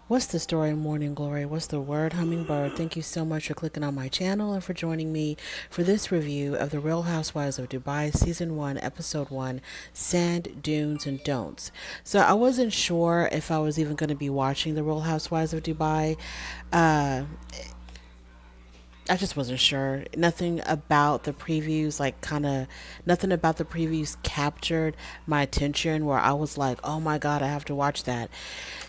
What's the story, Morning Glory? What's the word, Hummingbird? Thank you so much for clicking on my channel and for joining me for this review of The Real Housewives of Dubai, Season 1, Episode 1, Sand, Dunes, and Don'ts. So I wasn't sure if I was even going to be watching The Real Housewives of Dubai. Uh, I just wasn't sure. Nothing about the previews, nothing about the previews captured my attention where I was like, oh my God, I have to watch that.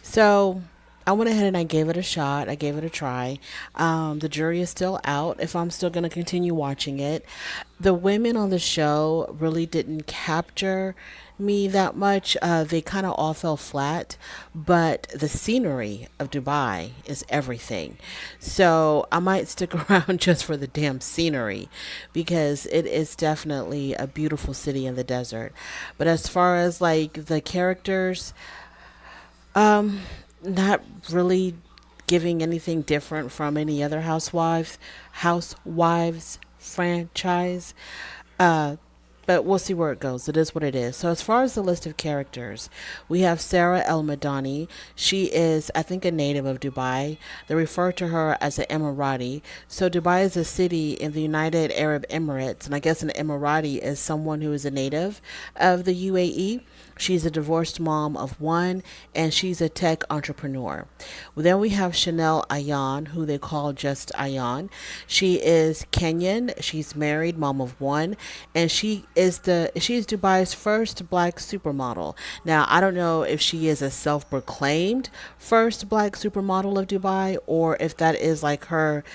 So I went ahead and I gave it a shot. I gave it a try. The jury is still out if I'm still going to continue watching it. The women on the show really didn't capture me that much. They kind of all fell flat, but the scenery of Dubai is everything. So I might stick around just for the damn scenery because it is definitely a beautiful city in the desert. But as far as like the characters, not really giving anything different from any other housewives franchise. Uh, but we'll see where it goes. It is what it is. So as far as the list of characters, we have Sarah El Madani. She is, I think, a native of Dubai. They refer to her as an Emirati. So Dubai is a city in the United Arab Emirates, and I guess an Emirati is someone who is a native of the UAE. She's a divorced mom of one, and she's a tech entrepreneur. Then we have Chanel Ayan, who they call just Ayan. She is Kenyan. She's married, mom of one, and she's Dubai's first black supermodel. Now, I don't know if she is a self-proclaimed first black supermodel of Dubai or if that is like her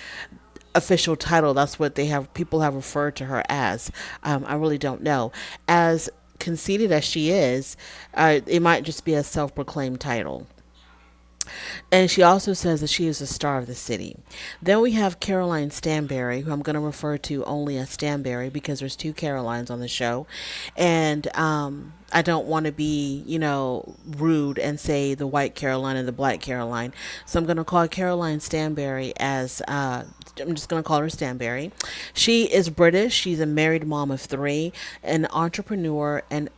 official title. That's what people have referred to her as. I really don't know. As conceited as she is, it might just be a self proclaimed title. And she also says that she is a star of the city. Then we have Caroline Stanberry, who I'm going to refer to only as Stanberry because there's two Carolines on the show. And I don't want to be, rude and say the white Caroline and the black Caroline. So I'm going to call Caroline Stanberry as I'm just going to call her Stanberry. She is British. She's a married mom of three, an entrepreneur, and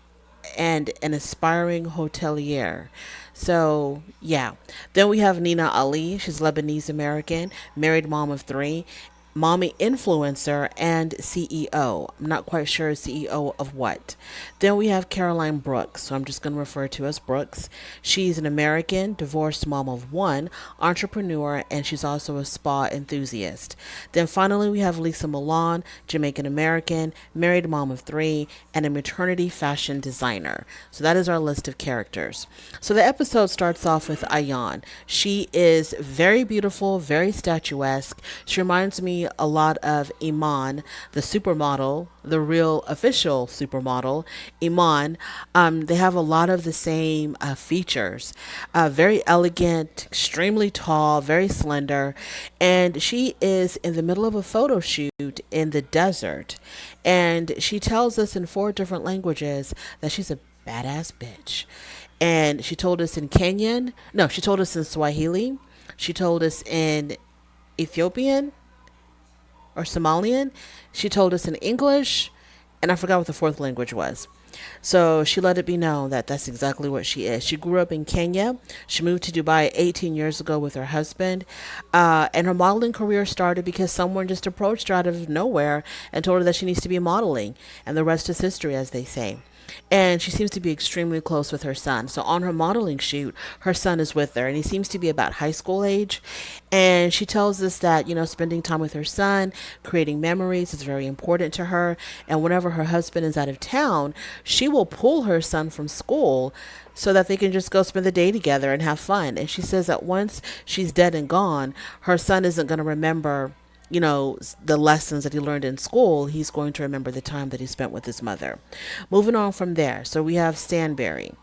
an aspiring hotelier. So, yeah. Then we have Nina Ali. She's Lebanese American, married mom of three, mommy influencer, and CEO. I'm not quite sure CEO of what. Then we have Caroline Brooks, so I'm just going to refer to as Brooks. She's an American, divorced mom of one, entrepreneur, and she's also a spa enthusiast. Then finally, we have Lisa Milan, Jamaican American, married mom of three, and a maternity fashion designer. So that is our list of characters. So the episode starts off with Ayan. She is very beautiful, very statuesque. She reminds me a lot of Iman, the supermodel, the real official supermodel, Iman. They have a lot of the same features. Very elegant, extremely tall, very slender, and she is in the middle of a photo shoot in the desert. And she tells us in four different languages that she's a badass bitch. And she told us in Kenyan. No, she told us in Swahili. She told us in Ethiopian or Somalian. She told us in English, and I forgot what the fourth language was. So she let it be known that that's exactly what she is. She grew up in Kenya. She moved to Dubai 18 years ago with her husband. And her modeling career started because someone just approached her out of nowhere and told her that she needs to be modeling. And the rest is history, as they say. And she seems to be extremely close with her son. So on her modeling shoot, her son is with her, and he seems to be about high school age. And she tells us that, spending time with her son, creating memories is very important to her. And whenever her husband is out of town, she will pull her son from school so that they can just go spend the day together and have fun. And she says that once she's dead and gone, her son isn't going to remember the lessons that he learned in school. He's going to remember the time that he spent with his mother. Moving on from there. So we have Stanberry.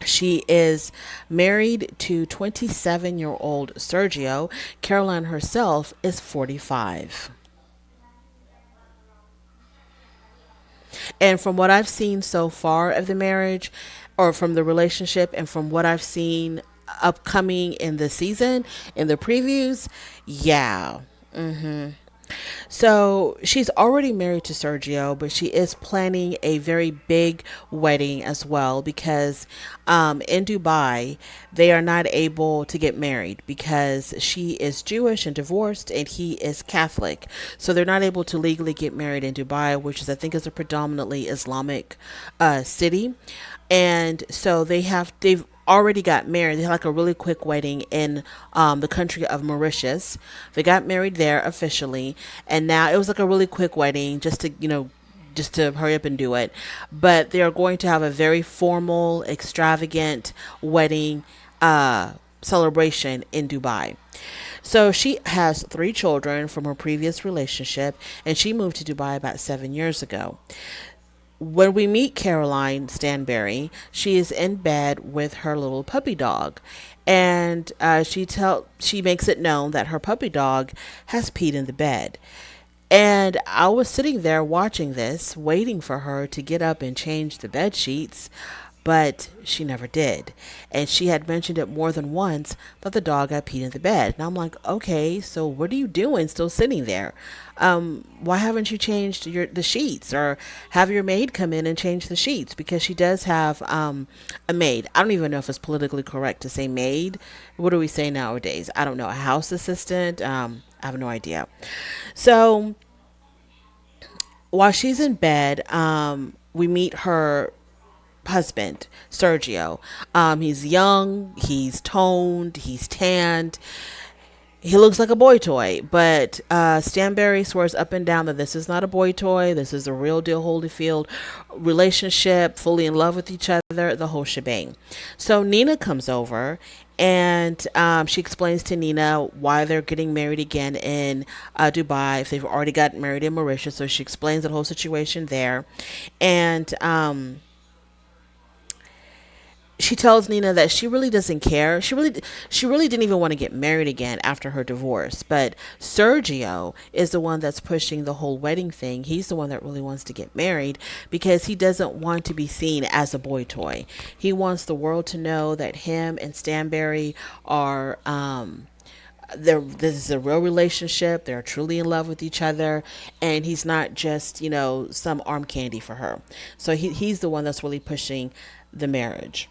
She is married to 27-year-old Sergio. Caroline herself is 45. And from what I've seen so far of the marriage, or from the relationship, and from what I've seen upcoming in the season, in the previews, yeah. So she's already married to Sergio, but she is planning a very big wedding as well because in Dubai, they are not able to get married because she is Jewish and divorced and he is Catholic. So they're not able to legally get married in Dubai, which is, I think, is a predominantly Islamic city. And so they've already got married. They had like a really quick wedding in the country of Mauritius. They got married there officially, and now it was like a really quick wedding just to just to hurry up and do it. But they are going to have a very formal, extravagant wedding celebration in Dubai. So she has three children from her previous relationship, and she moved to Dubai about 7 years ago. When we meet Caroline Stanberry, she is in bed with her little puppy dog, and she makes it known that her puppy dog has peed in the bed. And I was sitting there watching this, waiting for her to get up and change the bed sheets, but she never did. And she had mentioned it more than once that the dog had peed in the bed. And I'm like, okay, so what are you doing still sitting there? Why haven't you changed the sheets or have your maid come in and change the sheets? Because she does have a maid. I don't even know if it's politically correct to say maid. What do we say nowadays? I don't know. A house assistant. I have no idea. So while she's in bed, we meet her husband, Sergio. He's young, he's toned, he's tanned. He looks like a boy toy, but Stanberry swears up and down that this is not a boy toy. This is a real deal Holyfield relationship, fully in love with each other, the whole shebang. So Nina comes over and she explains to Nina why they're getting married again in Dubai if they've already gotten married in Mauritius. So she explains the whole situation there. And she tells Nina that she really doesn't care. She really didn't even want to get married again after her divorce. But Sergio is the one that's pushing the whole wedding thing. He's the one that really wants to get married because he doesn't want to be seen as a boy toy. He wants the world to know that him and Stanberry are this is a real relationship. They're truly in love with each other, and he's not just some arm candy for her. So he's the one that's really pushing the marriage.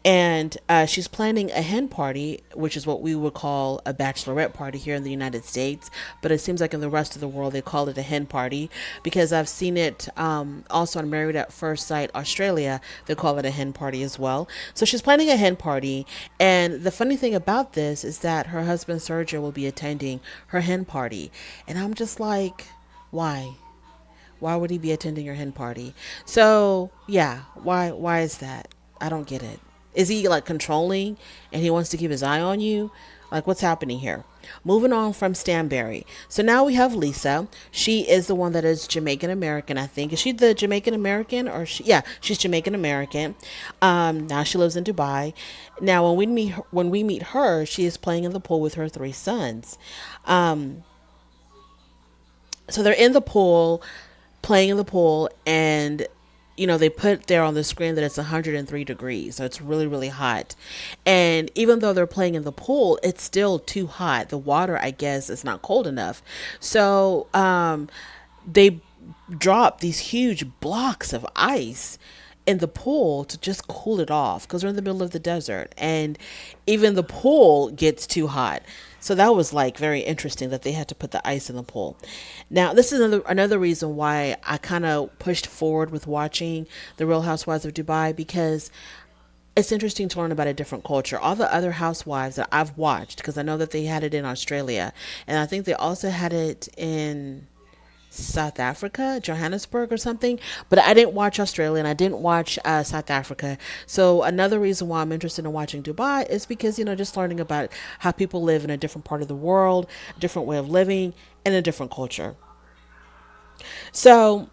And she's planning a hen party, which is what we would call a bachelorette party here in the United States. But it seems like in the rest of the world, they call it a hen party because I've seen it also on Married at First Sight Australia. They call it a hen party as well. So she's planning a hen party. And the funny thing about this is that her husband, Sergio, will be attending her hen party. And I'm just like, why? Why would he be attending your hen party? So yeah, why is that? I don't get it. Is he like controlling and he wants to keep his eye on you? Like what's happening here? Moving on from Stanberry. So now we have Lisa. She is the one that is Jamaican American, I think. Is she the Jamaican American yeah, she's Jamaican American. Now she lives in Dubai. Now when we meet her, she is playing in the pool with her three sons. So they're in the pool, playing in the pool, and they put there on the screen that it's 103 degrees, so it's really, really hot. And even though they're playing in the pool, it's still too hot. The water, I guess, is not cold enough. So they drop these huge blocks of ice in the pool to just cool it off because we're in the middle of the desert and even the pool gets too hot. So that was like very interesting that they had to put the ice in the pool. Now, this is another reason why I kind of pushed forward with watching The Real Housewives of Dubai because it's interesting to learn about a different culture. All the other housewives that I've watched, because I know that they had it in Australia, and I think they also had it in South Africa, Johannesburg or something, but I didn't watch Australia and I didn't watch South Africa. So another reason why I'm interested in watching Dubai is because, just learning about how people live in a different part of the world, a different way of living, and a different culture. So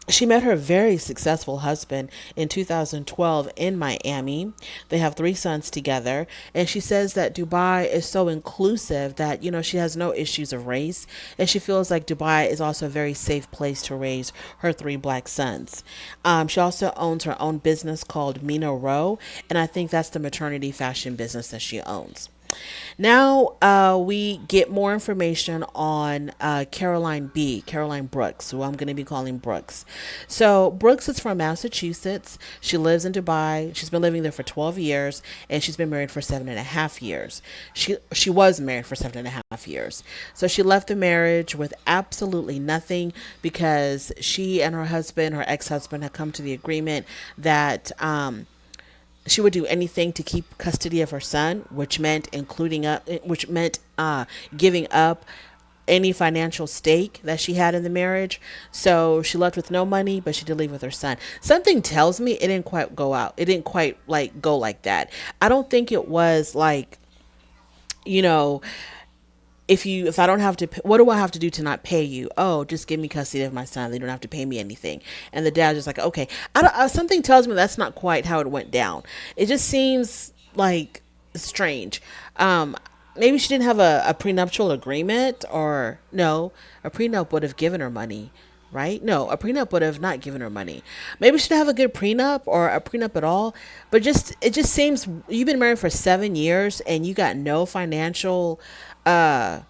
she met her very successful husband in 2012 in Miami. They have three sons together. And she says that Dubai is so inclusive that, she has no issues of race. And she feels like Dubai is also a very safe place to raise her three black sons. She also owns her own business called Mina Row. And I think that's the maternity fashion business that she owns. Now we get more information on Caroline Brooks, who I'm going to be calling Brooks. So Brooks is from Massachusetts. She lives in Dubai. She's been living there for 12 years, and she's been married for 7.5 years. She was married for 7.5 years. So she left the marriage with absolutely nothing because she and her ex-husband, had come to the agreement that she would do anything to keep custody of her son, which meant giving up any financial stake that she had in the marriage. So she left with no money, but she did leave with her son. Something tells me it didn't quite go out. It didn't quite like go like that. I don't think it was like, you know, if I don't have to, what do I have to do to not pay you? Oh, just give me custody of my son. They don't have to pay me anything. And the dad's just like, okay. Something tells me that's not quite how it went down. It just seems like strange. Um, Maybe she didn't have a prenuptial agreement, or no, a prenup would have given her money, right? No, a prenup would have not given her money. Maybe she didn't have a good prenup or a prenup at all. But it just seems you've been married for 7 years and you got no financial uh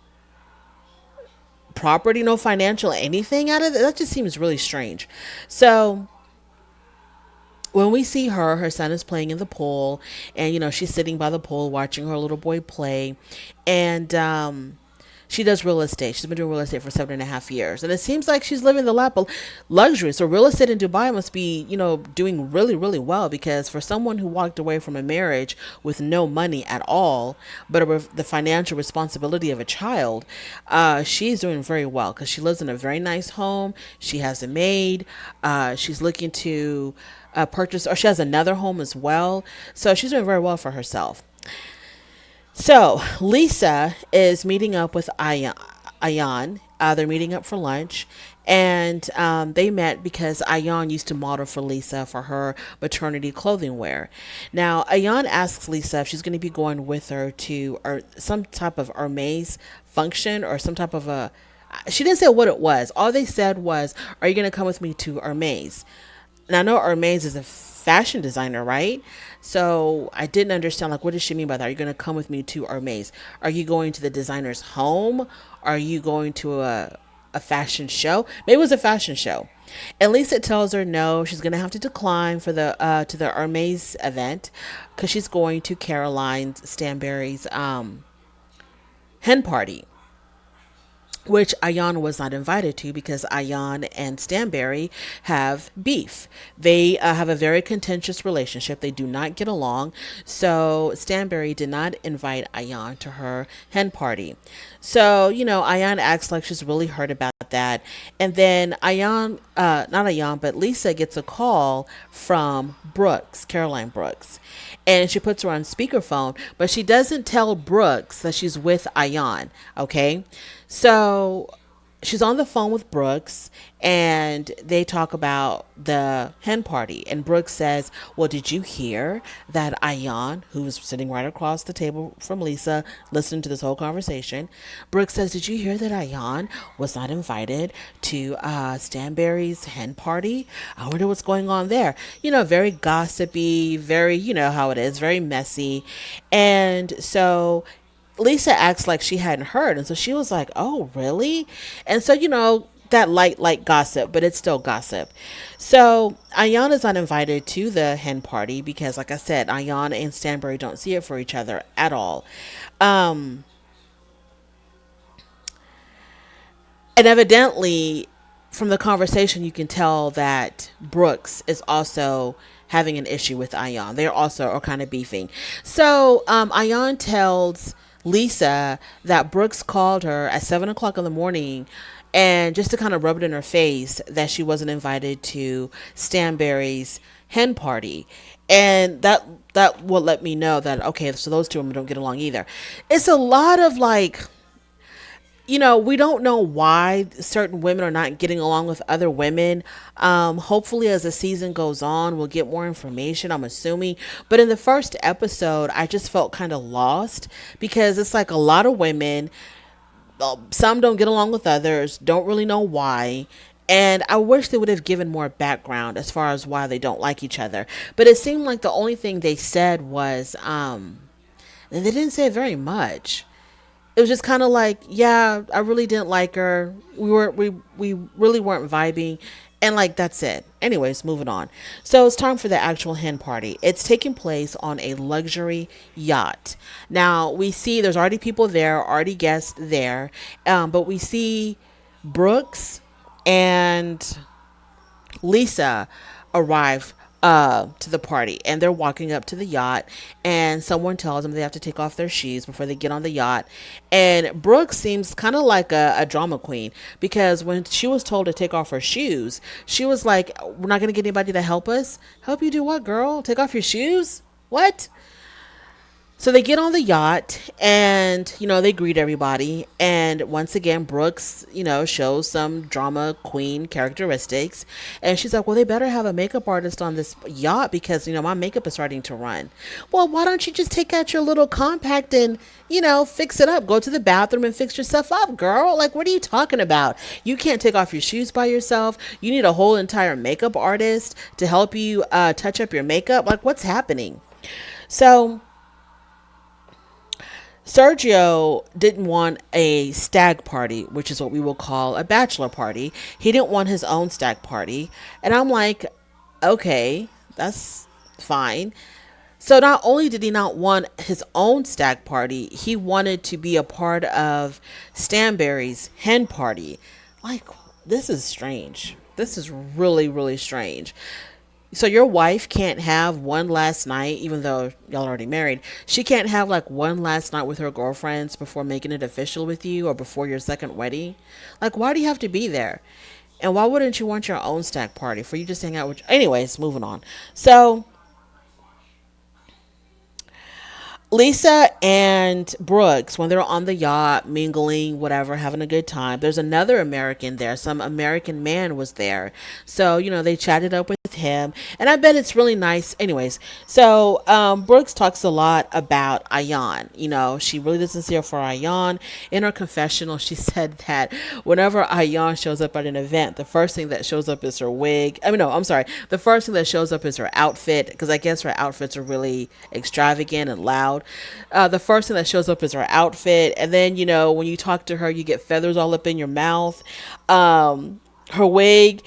property, no financial anything out of it. That just seems really strange. So when we see her son is playing in the pool, and she's sitting by the pool watching her little boy play, and she does real estate. She's been doing real estate for 7.5 years, and it seems like she's living the lap of luxury. So real estate in Dubai must be, doing really, really well, because for someone who walked away from a marriage with no money at all, but the financial responsibility of a child, she's doing very well because she lives in a very nice home. She has a maid. She's looking to purchase, or she has another home as well. So she's doing very well for herself. So Lisa is meeting up with Ayan. They're meeting up for lunch, and they met because Ayan used to model for Lisa for her maternity clothing wear. Now Ayan asks Lisa if she's going to be going with her to or some type of Hermes function, or some type of a. She didn't say what it was. All they said was, "Are you going to come with me to Hermes?" And I know Hermes is a fashion designer, right? So I didn't understand, like, what does she mean by that? Are you going to come with me to Hermes? Are you going to the designer's home? Are you going to a fashion show? Maybe it was a fashion show. And Lisa tells her no, she's going to have to decline for the to the Hermes event, because she's going to Caroline Stanberry's hen party, which Ayan was not invited to because Ayan and Stanberry have beef. They have a very contentious relationship. They do not get along. So Stanberry did not invite Ayan to her hen party. So, Ayan acts like she's really hurt about that. And then not Ayan, but Lisa gets a call from Brooks, Caroline Brooks. And she puts her on speakerphone, but she doesn't tell Brooks that she's with Ayan. Okay. So she's on the phone with Brooks, and they talk about the hen party. And Brooks says, well, did you hear that Ayan, who's sitting right across the table from Lisa, listening to this whole conversation? Brooks says, did you hear that Ayan was not invited to Stanberry's hen party? I wonder what's going on there. Very gossipy, very, how it is, very messy. And so Lisa acts like she hadn't heard. And so she was like, oh, really? And so, that light gossip, but it's still gossip. So Ayan is not invited to the hen party because, like I said, Ayan and Stanbury don't see it for each other at all. Um, and evidently, from the conversation, you can tell that Brooks is also having an issue with Ayan. They're also are kind of beefing. So Ayan tells Lisa that Brooks called her at 7 o'clock in the morning, and just to kind of rub it in her face that she wasn't invited to Stanberry's hen party. And that will let me know that, okay, so those two women don't get along either. It's a lot of like, we don't know why certain women are not getting along with other women. Hopefully, as the season goes on, we'll get more information, I'm assuming. But in the first episode, I just felt kind of lost because it's like a lot of women, some don't get along with others, don't really know why. And I wish they would have given more background as far as why they don't like each other. But it seemed like the only thing they said was, And they didn't say very much. It was just kind of like, yeah, I really didn't like her. We really weren't vibing, and like that's it. Anyways, moving on. So it's time for the actual hen party. It's taking place on a luxury yacht. Now we see there's already people there, already guests there, but we see Brooks and Lisa arrive to the party, and they're walking up to the yacht, and someone tells them they have to take off their shoes before they get on the yacht. And Brooke seems kind of like a drama queen, because when she was told to take off her shoes, she was like, we're not going to get anybody to help us. Help you do what, girl? Take off your shoes? What? So they get on the yacht, and, they greet everybody. And once again, Brooks, shows some drama queen characteristics. And she's like, well, they better have a makeup artist on this yacht because, my makeup is starting to run. Well, why don't you just take out your little compact and, fix it up? Go to the bathroom and fix yourself up, girl. Like, what are you talking about? You can't take off your shoes by yourself. You need a whole entire makeup artist to help you touch up your makeup. Like, what's happening? So Sergio didn't want a stag party, which is what we will call a bachelor party. He didn't want his own stag party. And I'm like, okay, that's fine. So not only did he not want his own stag party, he wanted to be a part of Stanberry's hen party. Like, this is strange. This is really, really strange. So your wife can't have one last night, even though y'all already married. She can't have like one last night with her girlfriends before making it official with you or before your second wedding. Like, why do you have to be there? And why wouldn't you want your own stack party for you just hang out with? Anyways, moving on. So Lisa and Brooks, when they're on the yacht, mingling, whatever, having a good time, there's another American there. Some American man was there. So, they chatted up with him. And I bet it's really nice. Anyways, so Brooks talks a lot about Ayan. She really doesn't see her for Ayan. In her confessional, she said that whenever Ayan shows up at an event, the first thing that shows up is her wig. I mean, no, I'm sorry. The first thing that shows up is her outfit, because I guess her outfits are really extravagant and loud. The first thing that shows up is her outfit, and then when you talk to her, you get feathers all up in your mouth. Her wig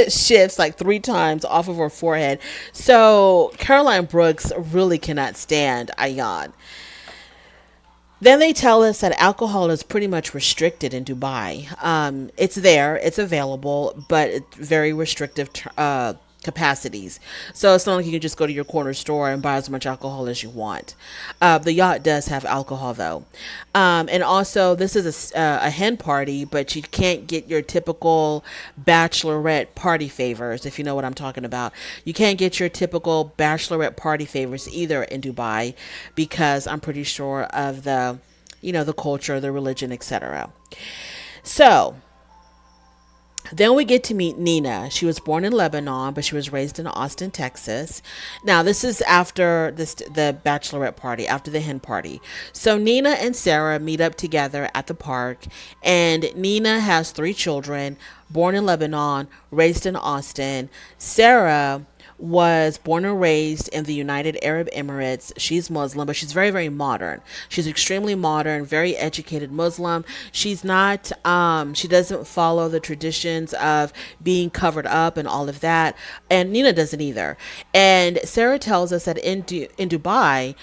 shifts like 3 times off of her forehead. So Caroline Brooks really cannot stand Ayan. Then they tell us that alcohol is pretty much restricted in Dubai. It's there, it's available, but it's very restrictive capacities. So it's not like you can just go to your corner store and buy as much alcohol as you want. The yacht does have alcohol though. And also this is a hen party, but you can't get your typical bachelorette party favors, if you know what I'm talking about. You can't get your typical bachelorette party favors either in Dubai, because I'm pretty sure of the culture, the religion, etc. So then we get to meet Nina. She was born in Lebanon, but she was raised in Austin, Texas. Now, this is after the bachelorette party, after the hen party. So Nina and Sarah meet up together at the park, and Nina has 3 children, born in Lebanon, raised in Austin. Sarah was born and raised in the United Arab Emirates. She's Muslim, but she's very, very modern. She's extremely modern, very educated Muslim. She's not, she doesn't follow the traditions of being covered up and all of that. And Nina doesn't either. And Sarah tells us that in Dubai,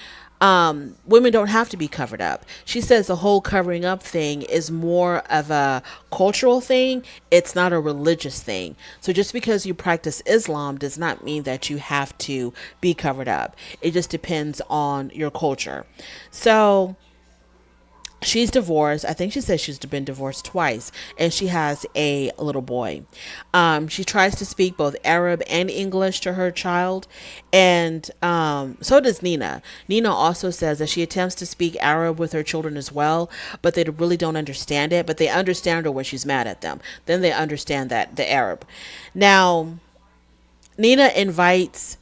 women don't have to be covered up. She says the whole covering up thing is more of a cultural thing. It's not a religious thing. So just because you practice Islam does not mean that you have to be covered up. It just depends on your culture. So she's divorced. I think she says she's been divorced twice, and she has a little boy. She tries to speak both Arab and English to her child, and so does Nina. Nina also says that she attempts to speak Arab with her children as well, but they really don't understand it. But they understand her when she's mad at them. Then they understand that the Arab. Now, Nina invites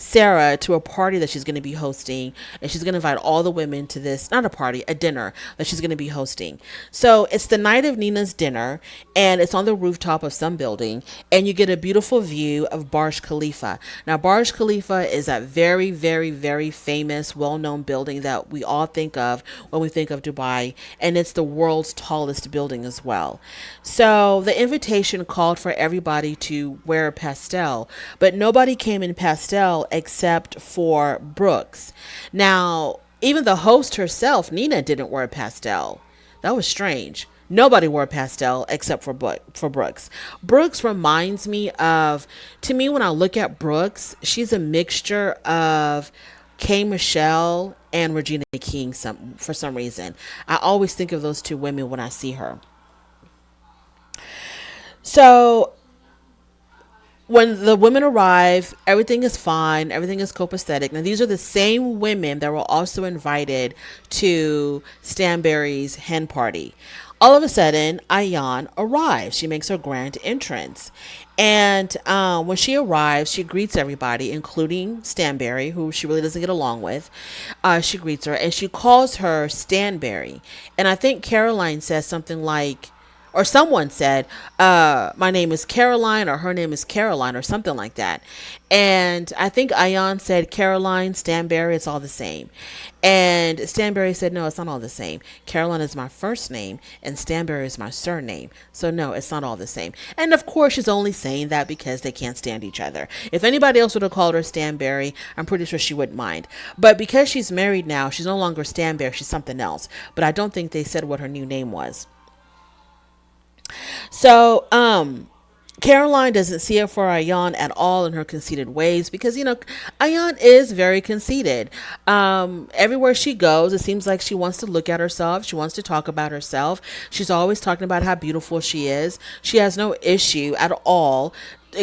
Sarah to a party that she's going to be hosting, and she's going to invite all the women to this, not a party, a dinner that she's going to be hosting. So it's the night of Nina's dinner, and it's on the rooftop of some building, and you get a beautiful view of Burj Khalifa. Now, Burj Khalifa is a very, very, very famous, well-known building that we all think of when we think of Dubai, and it's the world's tallest building as well. So the invitation called for everybody to wear pastel, but nobody came in pastel except for Brooks. Now, even the host herself, Nina, didn't wear pastel. That was strange. Nobody wore pastel except for Brooks. Brooks reminds me of, to me, when I look at Brooks, she's a mixture of K. Michelle and Regina King. For some reason, I always think of those two women when I see her. So when the women arrive, everything is fine, everything is copacetic. Now, these are the same women that were also invited to Stanberry's hen party. All of a sudden, Ayan arrives. She makes her grand entrance. And when she arrives, she greets everybody, including Stanberry, who she really doesn't get along with. She greets her and she calls her Stanberry. And I think Caroline says something like, or someone said, my name is Caroline, or her name is Caroline, or something like that. And I think Ayan said, Caroline, Stanberry, it's all the same. And Stanberry said, no, it's not all the same. Caroline is my first name, and Stanberry is my surname. So no, it's not all the same. And of course, she's only saying that because they can't stand each other. If anybody else would have called her Stanberry, I'm pretty sure she wouldn't mind. But because she's married now, she's no longer Stanberry, she's something else. But I don't think they said what her new name was. So, Caroline doesn't see it for Ayan at all in her conceited ways because, Ayan is very conceited. Everywhere she goes, it seems like she wants to look at herself. She wants to talk about herself. She's always talking about how beautiful she is. She has no issue at all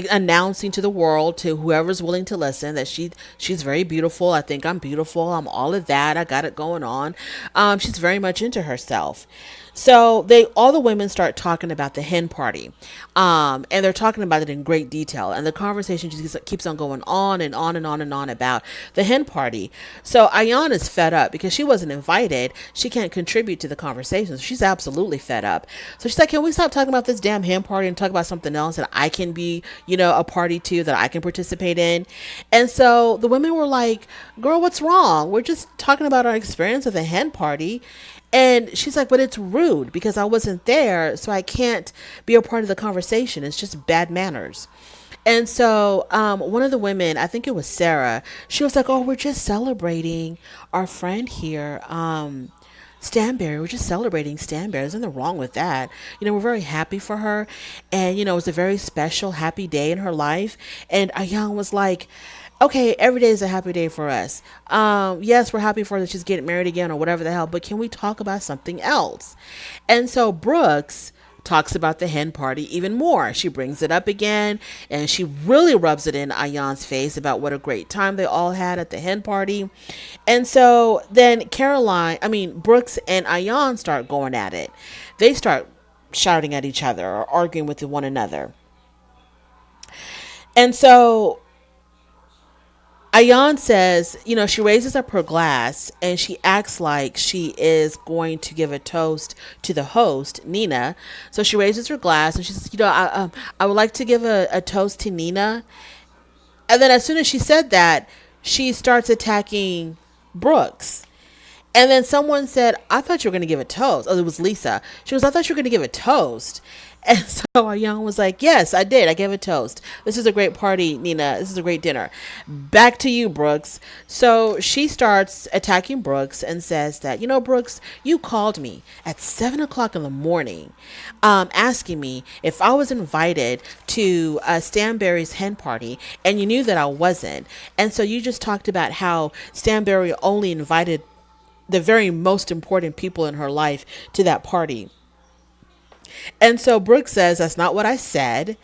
announcing to the world, to whoever's willing to listen, that she's very beautiful. I think I'm beautiful. I'm all of that. I got it going on. She's very much into herself. So all the women start talking about the hen party, and they're talking about it in great detail. And the conversation just keeps on going on and on and on and on about the hen party. So Ayan is fed up because she wasn't invited. She can't contribute to the conversation. So she's absolutely fed up. So she's like, can we stop talking about this damn hen party and talk about something else that I can be, a party to, that I can participate in? And so the women were like, girl, what's wrong? We're just talking about our experience of the hen party. And she's like, but it's rude because I wasn't there, so I can't be a part of the conversation. It's just bad manners. And so one of the women, I think it was Sarah, she was like, oh, we're just celebrating our friend here, Stanberry. We're just celebrating Stanberry. There's nothing wrong with that. We're very happy for her. And, it was a very special, happy day in her life. And Ayan was like, okay, every day is a happy day for us. Yes, we're happy for her that she's getting married again or whatever the hell, but can we talk about something else? And so Brooks talks about the hen party even more. She brings it up again, and she really rubs it in Ayan's face about what a great time they all had at the hen party. And so then Brooks and Ayan start going at it. They start shouting at each other or arguing with one another. And so Ayan says, she raises up her glass and she acts like she is going to give a toast to the host, Nina. So she raises her glass and she says, I would like to give a toast to Nina. And then as soon as she said that, she starts attacking Brooks. And then someone said, I thought you were going to give a toast. Oh, it was Lisa. She was, I thought you were going to give a toast. And so Ayan was like, yes, I did. I gave a toast. This is a great party, Nina. This is a great dinner. Back to you, Brooks. So she starts attacking Brooks and says that, Brooks, you called me at 7:00 in the morning, asking me if I was invited to Stanberry's hen party, and you knew that I wasn't. And so you just talked about how Stanberry only invited the very most important people in her life to that party. And so Brooke says, that's not what I said.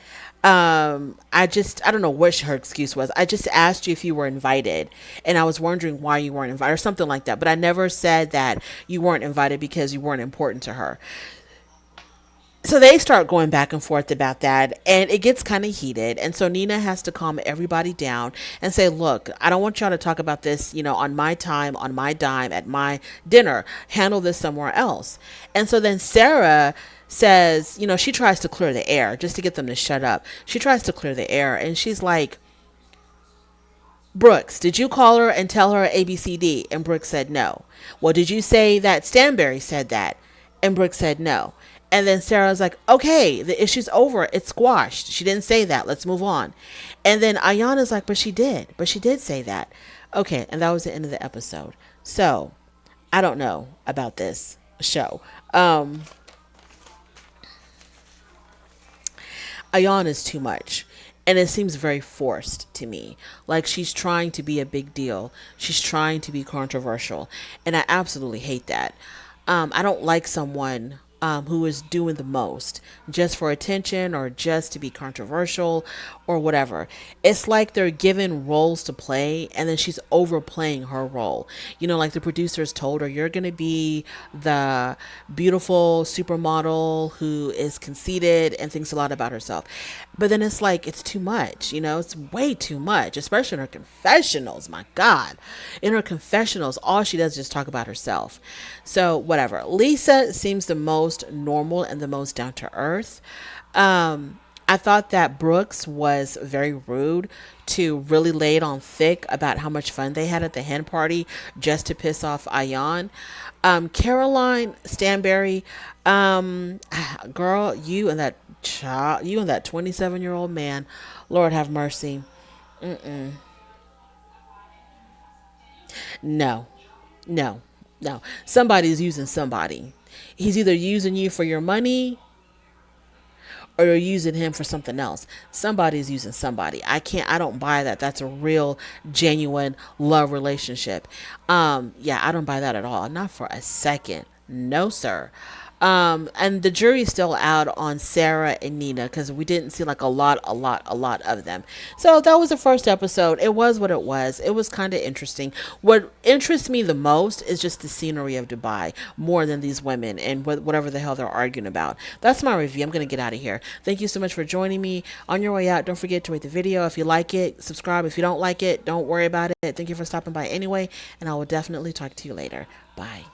I don't know what her excuse was. I just asked you if you were invited, and I was wondering why you weren't invited or something like that. But I never said that you weren't invited because you weren't important to her. So they start going back and forth about that, and it gets kind of heated. And so Nina has to calm everybody down and say, look, I don't want y'all to talk about this, on my time, on my dime, at my dinner. Handle this somewhere else. And so then Sarah says, she tries to clear the air just to get them to shut up. She tries to clear the air, and she's like, Brooks, did you call her and tell her ABCD? And Brooks said no. Well, did you say that Stanberry said that? And Brooks said no. And then Sarah's like, okay, the issue's over. It's squashed. She didn't say that. Let's move on. And then Ayana's like, but she did. But she did say that. Okay. And that was the end of the episode. So I don't know about this show. Ayan is too much. And it seems very forced to me. Like she's trying to be a big deal. She's trying to be controversial. And I absolutely hate that. I don't like someone who is doing the most just for attention or just to be controversial or whatever. It's like they're given roles to play and then she's overplaying her role. Like the producers told her, you're going to be the beautiful supermodel who is conceited and thinks a lot about herself. But then it's like, it's too much, it's way too much, especially in her confessionals. My God. In her confessionals, all she does is just talk about herself. So, whatever. Lisa seems the most normal and the most down to earth. I thought that Brooks was very rude to really lay it on thick about how much fun they had at the hen party just to piss off Ayan. Caroline Stanberry, girl, you and that child, you and that 27-year-old man, Lord have mercy. No, no, no. Somebody's using somebody. He's either using you for your money or you're using him for something else. Somebody's using somebody. I don't buy that. That's a real, genuine love relationship. Yeah, I don't buy that at all. Not for a second. No, sir. And the jury's still out on Sarah and Nina because we didn't see like a lot of them. So that was the first episode. It was what it was. It was kind of interesting. What interests me the most is just the scenery of Dubai more than these women and whatever the hell they're arguing about. That's my review. I'm going to get out of here. Thank you so much for joining me. On your way out, don't forget to rate the video. If you like it, subscribe. If you don't like it, don't worry about it. Thank you for stopping by anyway, and I will definitely talk to you later. Bye.